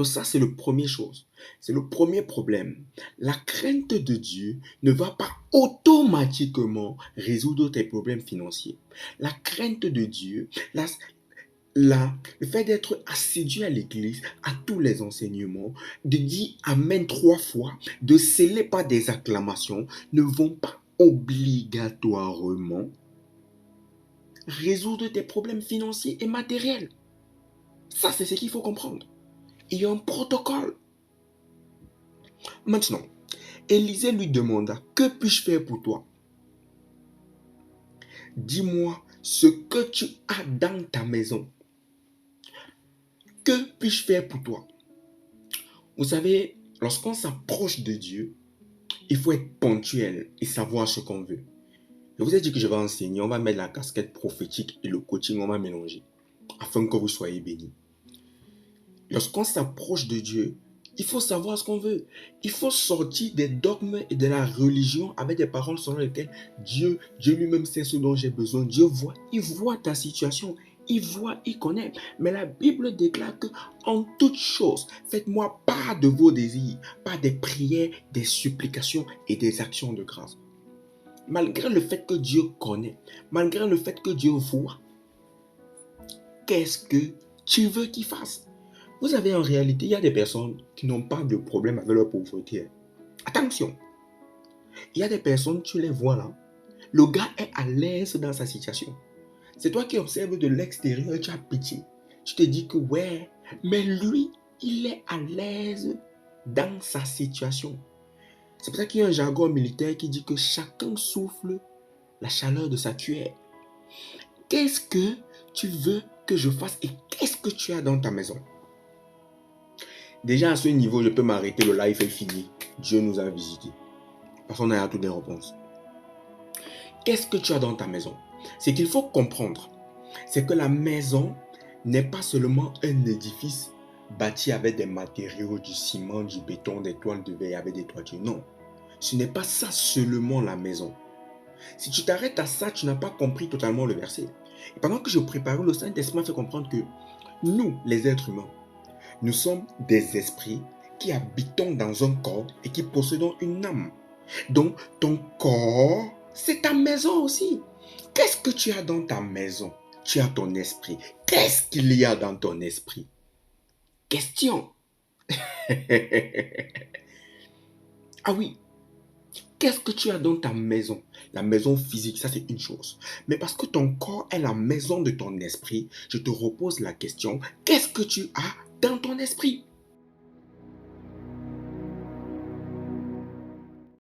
Donc ça, c'est le premier chose. C'est le premier problème. La crainte de Dieu ne va pas automatiquement résoudre tes problèmes financiers. La crainte de Dieu, le fait d'être assidu à l'église, à tous les enseignements, de dire Amen 3 fois, de sceller par des acclamations, ne vont pas obligatoirement résoudre tes problèmes financiers et matériels. Ça, c'est ce qu'il faut comprendre. Il y a un protocole. Maintenant, Élisée lui demanda, que puis-je faire pour toi? Dis-moi ce que tu as dans ta maison. Que puis-je faire pour toi? Vous savez, lorsqu'on s'approche de Dieu, il faut être ponctuel et savoir ce qu'on veut. Je vous ai dit que je vais enseigner, on va mettre la casquette prophétique et le coaching, on va mélanger, afin que vous soyez bénis. Lorsqu'on s'approche de Dieu, il faut savoir ce qu'on veut. Il faut sortir des dogmes et de la religion avec des paroles selon lesquelles Dieu lui-même sait ce dont j'ai besoin. Dieu voit, il voit ta situation. Il voit, il connaît. Mais la Bible déclare que en toute chose, faites-moi part de vos désirs, par des prières, des supplications et des actions de grâce. Malgré le fait que Dieu connaît, malgré le fait que Dieu voit, qu'est-ce que tu veux qu'il fasse? Vous savez, en réalité, il y a des personnes qui n'ont pas de problème avec leur pauvreté. Attention, il y a des personnes, tu les vois là, le gars est à l'aise dans sa situation. C'est toi qui observes de l'extérieur, tu as pitié. Tu te dis que ouais, mais lui, il est à l'aise dans sa situation. C'est pour ça qu'il y a un jargon militaire qui dit que chacun souffle la chaleur de sa cuillère. Qu'est-ce que tu veux que je fasse et qu'est-ce que tu as dans ta maison? Déjà à ce niveau, je peux m'arrêter, le live est fini. Dieu nous a visités. Parce qu'on a toutes les réponses. Qu'est-ce que tu as dans ta maison? Ce qu'il faut comprendre, c'est que la maison n'est pas seulement un édifice bâti avec des matériaux, du ciment, du béton, des toiles de verre avec des toitures. Non, ce n'est pas ça seulement la maison. Si tu t'arrêtes à ça, tu n'as pas compris totalement le verset. Et pendant que je préparais, le Saint-Esprit m'a fait comprendre que nous, les êtres humains, nous sommes des esprits qui habitons dans un corps et qui possédons une âme. Donc, ton corps, c'est ta maison aussi. Qu'est-ce que tu as dans ta maison? Tu as ton esprit. Qu'est-ce qu'il y a dans ton esprit? Question. Ah oui, qu'est-ce que tu as dans ta maison? La maison physique, ça c'est une chose. Mais parce que ton corps est la maison de ton esprit, je te repose la question, qu'est-ce que tu as dans ton esprit?